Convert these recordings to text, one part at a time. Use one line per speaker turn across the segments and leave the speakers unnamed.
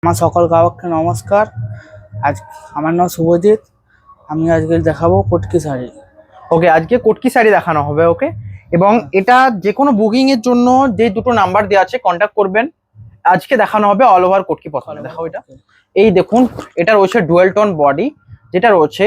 আমার সকল গ্রাহককে নমস্কার। আজ আমার নাম শুভজিৎ। আমি আজকে দেখাবো কটকি শাড়ি।
ওকে, আজকে কটকি শাড়ি দেখানো হবে। ওকে, এবং এটা যে কোনো বুকিং এর জন্য যে দুটো নাম্বার দেওয়া আছে কন্ট্যাক্ট করবেন। আজকে দেখানো হবে অল ওভার কটকি। প্রথমে দেখাও এটা। এই দেখুন, এটা রয়েছে ডুয়েল টোন বডি, যেটা রয়েছে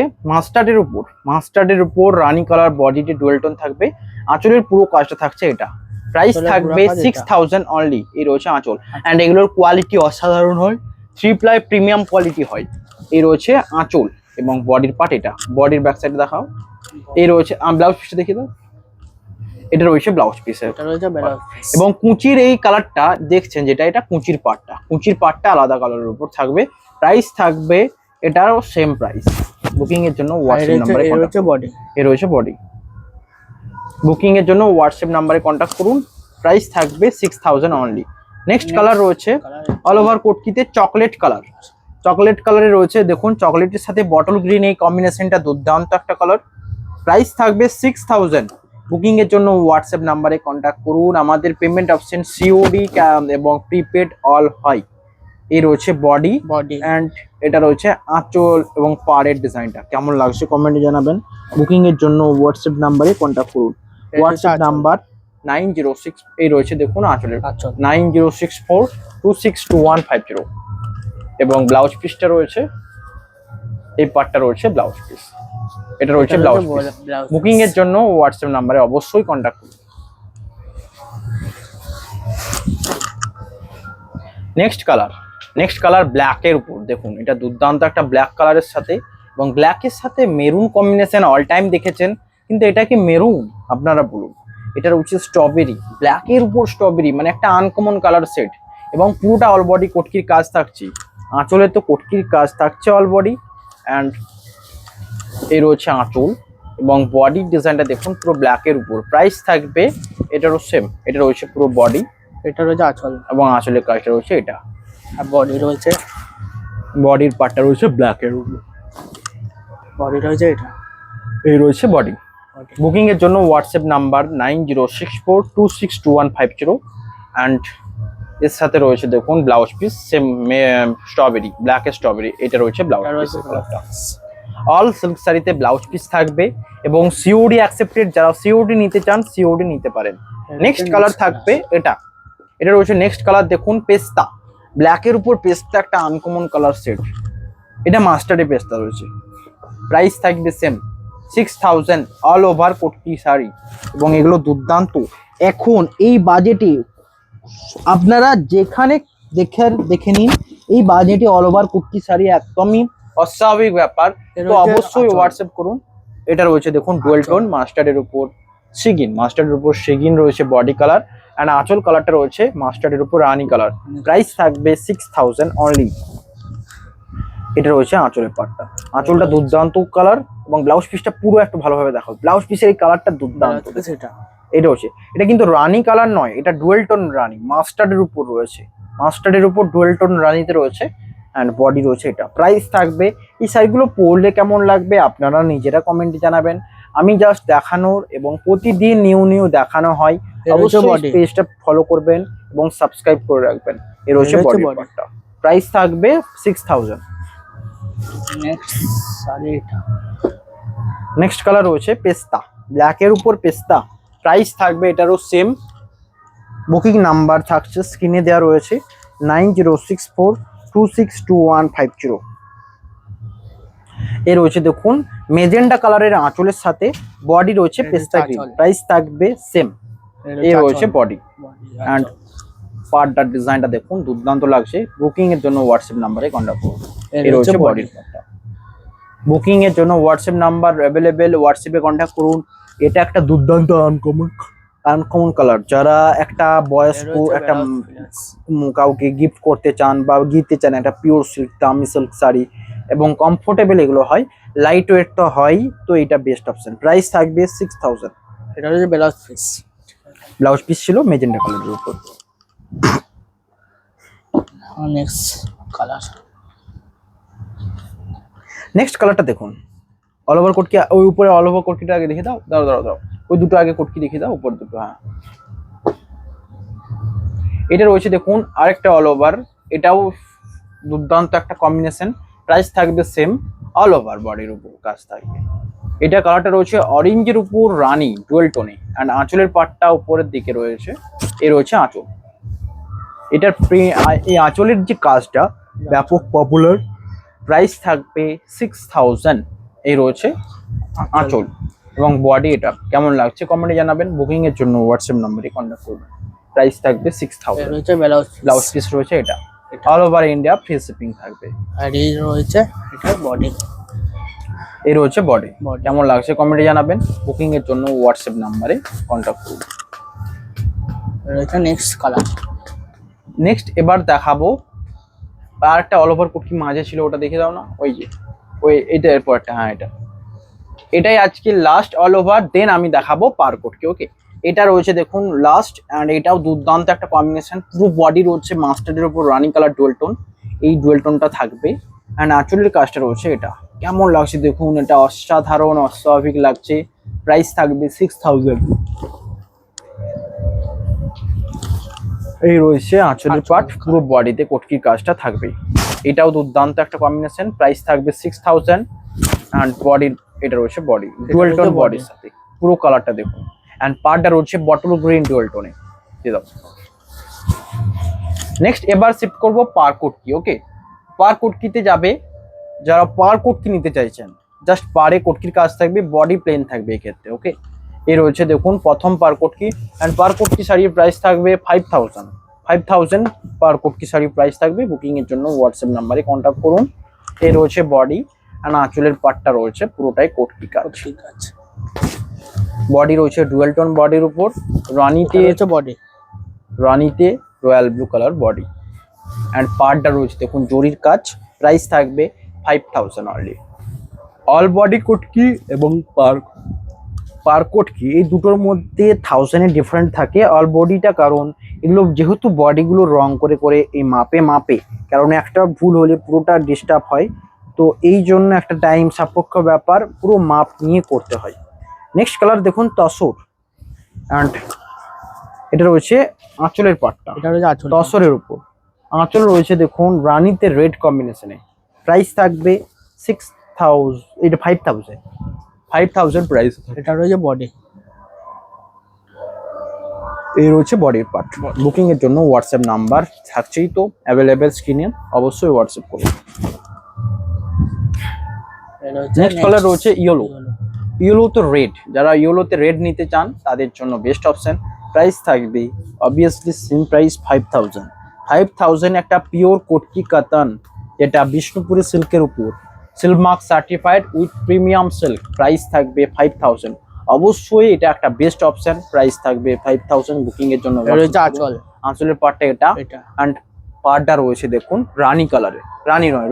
মাস্টার্ডের উপর রানি কালার বডিতে ডুয়েল টোন থাকবে। আঁচলের পুরো কাজটা থাকছে এটা। প্রাইস থাকবে 6000 অনলি। এই রয়েছে আঁচল, অ্যান্ড এগুলোর কোয়ালিটি অসাধারণ হয়, 3 প্লাই প্রিমিয়াম কোয়ালিটি হয়। এই রয়েছে আঁচল এবং বডির পার্ট। এটা বডির ব্যাক সাইডে দেখাও। এই রয়েছে ব্লাউজ পিসটা দেখিয়ে দাও। এটা রয়েছে ব্লাউজ পিসের এবং কুচির এই কালারটা দেখছেন, যেটা এটা কুচির পার্টটা আলাদা কালারের উপর থাকবে। প্রাইস থাকবে এটারও সেম প্রাইস। বুকিং এর জন্য হোয়াটসঅ্যাপ নাম্বারে রয়েছে বডি। বুকিং এর জন্য হোয়াটসঅ্যাপ নাম্বারে কন্ট্যাক্ট করুন। প্রাইস থাকবে 6000 অনলি। নেক্সট কালার রয়েছে অল ওভার কোটকিতে চকলেট কালারে রয়েছে। দেখুন, চকলেটের সাথে বটল গ্রিন, এই কম্বিনেশনটা দুর্দান্ত একটা কালার। প্রাইস থাকবে 6000। বুকিং এর জন্য হোয়াটসঅ্যাপ নাম্বারে কন্ট্যাক্ট করুন। আমাদের পেমেন্ট অপশন সিওডি এবং প্রিপেড অল হয়। এই রয়েছে বডি অ্যান্ড এটা রয়েছে আঁচল এবং পাড়ের ডিজাইনটা কেমন লাগছে কমেন্টে জানাবেন। বুকিং এর জন্য হোয়াটসঅ্যাপ নাম্বারে কন্ট্যাক্ট করুন। হোয়াটসঅ্যাপ নাম্বার 906, এই রয়েছে দেখুন আঁচলের 9064262150 এবং ব্লাউজ পিসটা রয়েছে। এই পার্টটা রয়েছে ব্লাউজ পিস। এটা রয়েছে ব্লাউজ পিস। বুকিং এর জন্য হোয়াটসঅ্যাপ নাম্বারে অবশ্যই কন্ট্যাক্ট করুন। নেক্সট কালার ব্ল্যাকের উপর। দেখুন, এটা দুর্দান্ত একটা ব্ল্যাক কালারের সাথে, এবং ব্ল্যাকের সাথে মেরুন কম্বিনেশন অল টাইম দেখেছেন, কিন্তু এটা কি মেরুন? আপনারা বলুন। এটা রয়েছে স্ট্রবেরি, ব্ল্যাকের উপর স্ট্রবেরি, মানে একটা আনকমন কালার সেট। এবং পুরোটা অল বডি কটকির কাজ থাকছে। আঁচলে তো কটকির কাজ থাকছে অল বডি, অ্যান্ড এই রয়েছে আঁচল এবং বডির ডিজাইনটা দেখুন পুরো ব্ল্যাকের উপর। প্রাইস থাকবে এটারও সেম। এটা রয়েছে পুরো বডি,
এটা রয়েছে আঁচল
এবং আঁচলের কাজটা রয়েছে এটা,
আর
বডির পার্টটা রয়েছে ব্ল্যাকের উপর।
বডি রয়েছে এটা।
এই রয়েছে বডি। বুকিং এর জন্য হোয়াটসঅ্যাপ নাম্বার 9064262150, অ্যান্ড এর সাথে রয়েছে দেখুন ব্লাউজ পিস সেম স্ট্রবেরি, ব্ল্যাকের স্ট্রবেরি। এটা রয়েছে ব্লাউজ পিস। অল সিল্ক শাড়িতে ব্লাউজ পিস থাকবে এবং সিওডি অ্যাকসেপ্টেড। যারা সিওডি নিতে চান সিওডি নিতে পারেন। নেক্সট কালার থাকবে এটা রয়েছে নেক্সট কালার। দেখুন, পেস্তা, ব্ল্যাকের উপর পেস্তা, একটা আনকমন কালার সেট। এটা মাস্টার্ডে পেস্তা রয়েছে। প্রাইস থাকবে সেম 6000 অল ওভার কোটকি শাড়ি, এবং এগুলো দুর্দান্ত। এখন এই বাজেটে আপনারা যেখানে দেখে নিন, এই বাজেটে অল ওভার কোটকি শাড়ি একদমই অস্বাভাবিক ব্যাপার। তো অবশ্যই হোয়াটসঅ্যাপ করুন। এটা রয়েছে দেখুন ডুয়েল টোন মাস্টার্ডের উপর শিগিন রয়েছে বডি কালার, অ্যান্ড আঁচল কালারটা রয়েছে মাস্টার্ডের উপর রানি কালার। প্রাইস থাকবে 6000 অনলি। এটা রয়েছে আঁচলের পার্টটা। আঁচলটা দুর্দান্ত কালার, এবং ব্লাউজ পিসটা পুরো একটু ভালোভাবে দেখাও। ব্লাউজ পিসের এই কালারটা দুর্দান্ত। এটা হচ্ছে, এটা কিন্তু রানি কালার নয়, এটা ডুয়েল টোন রানি, মাস্টার্ডের উপর রয়েছে। মাস্টার্ডের উপর ডুয়েল টোন রানিতে রয়েছে, অ্যান্ড বডি রয়েছে এটা। প্রাইস থাকবে, এই শাড়িগুলো পরলে কেমন লাগবে আপনারা নিজেরা কমেন্টে জানাবেন। আমি জাস্ট দেখানোর, এবং প্রতিদিন নিউ দেখানো হয়। অবশ্যই পেজটা ফলো করবেন এবং সাবস্ক্রাইব করে রাখবেন। এর রয়েছে বডি পার্টটা। প্রাইস থাকবে 6000। নেক্সট কালার রয়েছে পেস্তা, ব্ল্যাকের উপর পেস্তা। প্রাইস থাকবে এটারও সেম। বুকিং নাম্বার থাকছে স্ক্রিনে দেওয়া রয়েছে 9064262150। এ রয়েছে দেখুন মেজেন্ডা কালারের আঁচলের সাথে বডি রয়েছে পেস্তা গ্রিন। প্রাইস থাকবে সেম। এ রয়েছে বডি, অ্যান্ড পার্টটার ডিজাইনটা দেখুন দুর্দান্ত লাগছে। বুকিং এর জন্য হোয়াটসঅ্যাপ নাম্বারে কন্ট্যাক্ট করুন। এই রয়েছে বডির পার্টটা। বুকিং এর জন্য হোয়াটসঅ্যাপ নাম্বার অ্যাভেলেবেল, হোয়াটসঅ্যাপে কন্ট্যাক্ট করুন। এটা একটা দুর্দান্ত আনকমন কালার। যারা একটা বয়স্ক একটা কাউকে গিফট করতে চান বা দিতে চান, একটা পিওর সিল্ক দামি সিল্ক শাড়ি, এবং কমফোর্টেবল এগুলো হয়, লাইট ওয়েট তো হয়, তো এটা বেস্ট অপশন। প্রাইস থাকবে 6000।
এটা হচ্ছে
ব্লাউজ পিস ছিল মেজেন্ডা কালারের উপর। নেক্সট কালারটা দেখুন, অল ওভার কোটকি। ওই উপরে অল ওভার কোটকিটা আগে দেখে দাও। দাও ওই দুটো আগে কোটকি দেখে দাও, উপর দুটো। হ্যাঁ, এটা রয়েছে দেখুন আরেকটা অল ওভার। এটাও দুর্দান্ত একটা কম্বিনেশন, প্রাইস থাকবে সেম, অল ওভার বডির উপর কাজ থাকবে। এটা কালারটা রয়েছে অরেঞ্জের উপর রানী ডুয়েল টোনে, অ্যান্ড আঁচলের পাটটা উপরের দিকে রয়েছে, এ রয়েছে আঁচল। এটার এই আঁচলের যে কাজটা ব্যাপক পপুলার, প্রাইস থাকবে 6000, এই রয়েছে আঁচল এবং বডি। এটা কেমন লাগছে কমেন্টে জানাবেন, বুকিং এর জন্য হোয়াটসঅ্যাপ নম্বরে কন্ট্যাক্ট করবেন। প্রাইস থাকবে 6000।
রয়েছে ব্লাউজ
ব্লাউজ পিস রয়েছে এটা, all over India free shipping থাকবে।
আর এই রয়েছে এটা বডি।
এই রয়েছে বডি,
Body।
কেমন লাগছে কমেন্টে জানাবেন, বুকিং এর জন্য হোয়াটসঅ্যাপ নম্বরে কন্ট্যাক্ট করুন।
রয়েছে নেক্সট কালার।
নেক্সট এবার দেখাবো আর একটা অল ওভার কোট কি মাঝে ছিল, ওটা দেখে দাও না, ওই যে ওই এটা এরপর একটা, হ্যাঁ এটাই আজকে লাস্ট অল ওভার, দেন আমি দেখাবো পার কোটকে। ওকে, এটা রয়েছে দেখুন লাস্ট, অ্যান্ড এটাও দুর্দান্ত একটা কম্বিনেশন, পুরো বডি রয়েছে মাস্টার্ডের উপর রানি কালার ডুয়েল টোন, এই ডুয়েল টোনটা থাকবে। অ্যান্ড আঁচলের কাজটা রয়েছে এটা, কেমন লাগছে দেখুন, এটা অসাধারণ অস্বাভাবিক লাগছে। প্রাইস থাকবে 6000। এই রয়েছে আঁচলের পাট, পুরো বডিতে কোটকির কাজটা থাকবে। এটাও দুর্দান্ত একটা কম্বিনেশন, প্রাইস থাকবে 6000। অ্যান্ড বডির, এটা রয়েছে বডি ডুয়েল টোন বডির সাথে, পুরো কালারটা দেখুন। অ্যান্ড পার্টটা রয়েছে বটল গ্রিন ডুয়েল টোনে, দিয়ে দাও। নেক্সট এবার শিফট করবো পার কোটকি। ওকে, পার কোটকিতে যাবে যারা পার কোটকি নিতে চাইছেন, জাস্ট পারে কোটকির কাজ থাকবে, বডি প্লেন থাকবে এক্ষেত্রে। ওকে, এ রয়েছে দেখুন প্রথম পার কোটকি, অ্যান্ড পার কোটকি শাড়ির প্রাইস থাকবে 5000 পার কোটকি শাড়ির প্রাইস থাকবে। বুকিং এর জন্য হোয়াটসঅ্যাপ নাম্বারে কন্ট্যাক্ট করুন। এ রয়েছে বডি, অ্যান্ড আঁচলের পাটটা রয়েছে পুরোটাই কোটকি কাজ।
ঠিক আছে,
বডি রয়েছে ডুয়েল টোন বডির উপর, রানিতে
রয়েছে বডি,
রানিতে royal blue colour body, and পার্টটা রয়েছে দেখুন জরির কাজ। প্রাইস থাকবে 5000 অনলি। অল বডি কোটকি এবং পার কোটকি এই দুটোর মধ্যে 1000-এর ডিফারেন্ট থাকে। অল বডিটা কারণ এগুলো যেহেতু বডিগুলো রং করে করে এই মাপে, কারণ একটা ভুল হলে পুরোটা ডিস্টার্ব হয়, তো এই জন্য একটা টাইম সাপেক্ষ ব্যাপার, পুরো মাপ নিয়ে করতে হয়। নেক্সট কালার দেখুন তসর, অ্যান্ড এটা রয়েছে আঁচলের পাটটা,
এটা রয়েছে আঁচল।
তসরের উপর আঁচল রয়েছে দেখুন রানিতে রেড কম্বিনেশনে। প্রাইস থাকবে 6000, এটা 5000 প্রাইস।
এটা রয়েছে বডি।
এই রয়েছে বডির পার্ট। বুকিং এর জন্য হোয়াটসঅ্যাপ নাম্বার থাকছেই তো অ্যাভেলেবেল স্ক্রিনে, অবশ্যই হোয়াটসঅ্যাপ করুন। নেক্সট কালার রয়েছে ইয়েলো তো রেড, যারা ইয়েলোতে রেড নিতে চান তাদের জন্য বেস্ট অপশন। প্রাইস থাকবে অবভিয়াসলি সেম প্রাইস 5000 একটা পিওর কোটকি কাতান, যেটা বিষ্ণুপুরি সিল্কের উপর, silk mark certified with premium silk. Price থাকবে 5000। অবশ্যই এটা একটা বেস্ট অপশন, প্রাইস থাকবে 5000। বুকিং এর জন্য
রয়েছে আঁচল,
আঁচলের পার্টটা এটা, অ্যান্ড পার্টটা রয়েছে দেখুন রানী কালারের, রানী নয়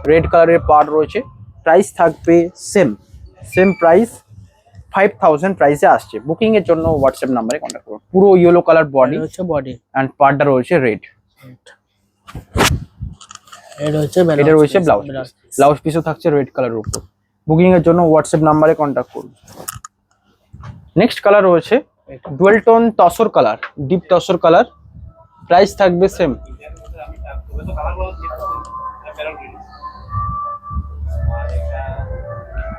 রেড কালারের পার্ট রয়েছে। প্রাইস থাকবে সেম প্রাইস 5000 প্রাইসে আসছে। বুকিং এর জন্য হোয়াটসঅ্যাপ নাম্বারে কন্ট্যাক্ট করুন। পুরো ইয়েলো কালার বডি
রয়েছে বডি,
অ্যান্ড পার্টটা রয়েছে রেড। এটা রয়েছে ব্লাউজ পিসও থাকছে রেড কালারের উপর। বুকিং এর জন্য হোয়াটসঅ্যাপ নাম্বারে কন্ট্যাক্ট করুন। নেক্সট কালার রয়েছে dual tone tussar colour, deep tussar colour. Price থাকবে সেম।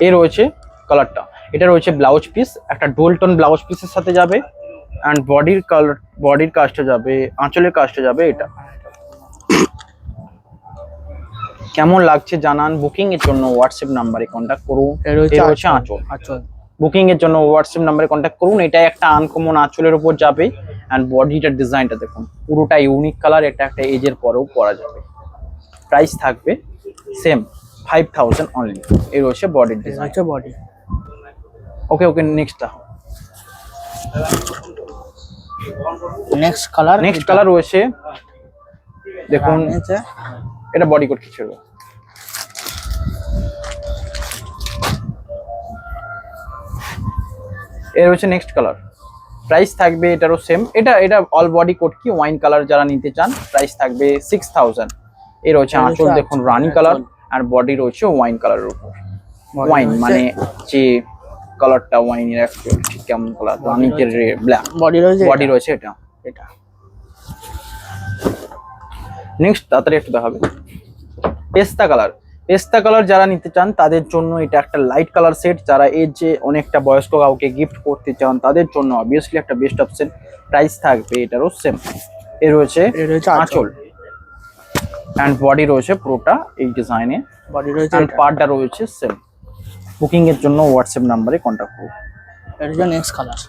এ রয়েছে কালারটা, এটা রয়েছে ব্লাউজ পিস, একটা ডুয়েল টোন ব্লাউজ পিসের সাথে যাবে, অ্যান্ড বডির কাজটা যাবে, আঁচলের কাজটা যাবে এটা। কেমন লাগছে জানান, বুকিং এর জন্য হোয়াটসঅ্যাপ নাম্বারে কন্ট্যাক্ট করুন।
এটা রয়েছে
আঁচল। বুকিং এর জন্য হোয়াটসঅ্যাপ নাম্বারে কন্ট্যাক্ট করুন। এটা একটা আনকমন আঁচলের উপর যাবে, অ্যান্ড বডিটার ডিজাইনটা দেখুন, পুরোটা ইউনিক কালার, এটা একটা এজের পরেও পরা যাবে। প্রাইস থাকবে সেম 5000 অনলি। এই রয়েছে বডির design.
Body.
Okay next colour রয়েছে দেখুন, এটা বডি কোট কিছু। এর রয়েছে নেক্সট কালার, প্রাইস থাকবে এটারও সেম। এটা অল বডি কোট কি ওয়াইন কালার যারা নিতে চান, প্রাইস থাকবে 6000। এর রয়েছে আঁচল দেখুন রানি কালার, আর বডি রয়েছে ওয়াইন কালারের উপর। ওয়াইন মানে যে কালারটা ওয়াইনের অ্যাকচুয়ালি ঠিক কেমন কালার, রানিতে ব্ল্যাক বডি রয়েছে এটা। নেক্সট তাড়াতাড়ি একটু দেখাবে। পেস্তা কালার যারা নিতে চান তাদের জন্য এটা একটা লাইট কালার সেট। যারা এর যে অনেকটা বয়স্ক কাউকে গিফট করতে চান তাদের জন্য অবভিয়াসলি একটা বেস্ট অপশন। প্রাইস থাকবে এটারও সেম। এর রয়েছে আঁচল অ্যান্ড বডি রয়েছে পুরোটা এই ডিজাইনে,
বডি রয়েছে,
অ্যান্ড পার্টটা রয়েছে সেম। বুকিং এর জন্য হোয়াটসঅ্যাপ নাম্বারে কন্ট্যাক্ট করুন।
এটা হচ্ছে নেক্সট কালার।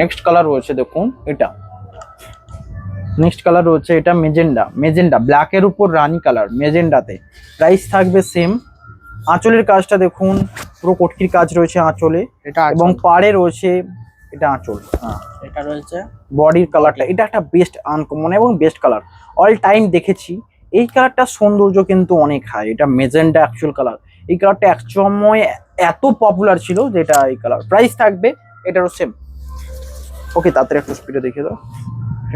নেক্সট কালার রয়েছে দেখুন এটা, নেক্সট কালার রয়েছে এটা মেজেন্ডা ব্ল্যাকের উপর রানী কালার মেজেন্ডাতে। প্রাইস থাকবে সেম। আঁচলের কাজটা দেখুন, পুরো কটকির কাজ রয়েছে আঁচলে,
এটা
এবং পাড়ে রয়েছে এটা আঁচল।
এটা রয়েছে
বডির কালারটা, এটা একটা বেস্ট আনকমন এবং বেস্ট কালার অল টাইম দেখেছি। এই কালারটা সৌন্দর্য কিন্তু অনেক হাই। এটা মেজেন্ডা অ্যাকচুয়াল কালার। এই কালারটা এক সময় এত পপুলার ছিল যেটা এই কালার। প্রাইস থাকবে এটারও সেম। ওকে, তাড়াতাড়ি একটু স্পিডে দেখিয়ে দাও।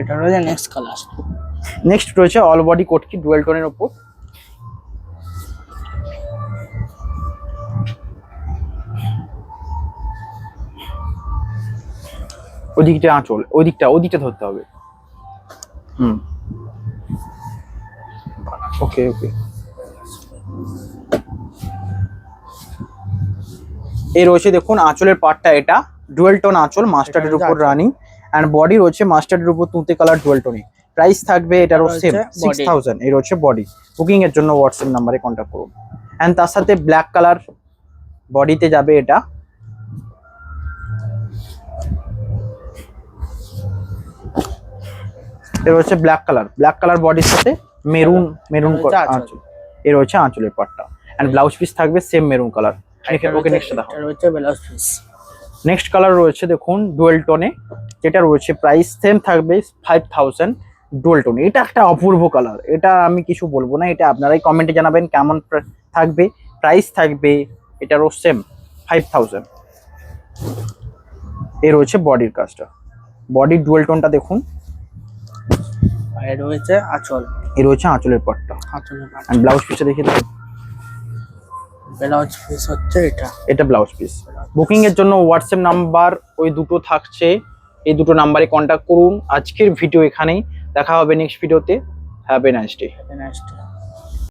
এটা রয়েছে নেক্সট কালার।
নেক্সট রয়েছে অল বডি কটকি ডুয়েল টোনের উপর। ওদিকটা আঁচল, ওদিকটা ধরতে হবে। ওকে ওকে। এই রয়েছে দেখুন আঁচলের পার্টটা, এটা ডুয়েল টোন আঁচল মাস্টার্ডের উপর রানিং, অ্যান্ড বডি রয়েছে মাস্টার্ডের উপর তুঁতে কালার ডুয়েল টোনে। প্রাইস থাকবে এটারও সেম 6000। এই রয়েছে বডি। বুকিং এর জন্য হোয়াটসঅ্যাপ নাম্বারে কন্ট্যাক্ট করুন। অ্যান্ড তার সাথে ব্ল্যাক কালার বডিতে যাবে এটা। এর রয়েছে ব্ল্যাক কালার বডির সাথে মেরুন আঁচল। এর রয়েছে আঁচলের পাটটা, এন্ড ব্লাউজ পিস থাকবে সেম মেরুন কালার। ওকে, নেক্সট দেখো।
এটা রয়েছে ব্লাউজ পিস।
নেক্সট কালার রয়েছে দেখুন ডুয়েল টোনে, যেটা রয়েছে প্রাইস সেম থাকবে 5000 ডুয়েল টোনে। এটা একটা অপূর্ব কালার, এটা আমি কিছু বলবো না, এটা আপনারাই কমেন্টে জানাবেন কেমন থাকবে। প্রাইস থাকবে এটারও সেম 5000। এর রয়েছে বডির কাজটা, বডির ডুয়েল টোনটা দেখুন।
আর এটা রয়েছে আঁচল।
এর রয়েছে আঁচলের পাটটা,
আঁচলের পাট।
এন্ড ব্লাউজ পিসটা দেখিয়ে দেবো।
ব্লাউজ পিস হচ্ছে
এটা ব্লাউজ পিস। বুকিং এর জন্য হোয়াটসঅ্যাপ নাম্বার ওই দুটো থাকছে, এই দুটো নাম্বারে কন্ট্যাক্ট করুন। আজকের ভিডিও এখানেই, দেখা হবে নেক্সট ভিডিওতে। Have a nice day.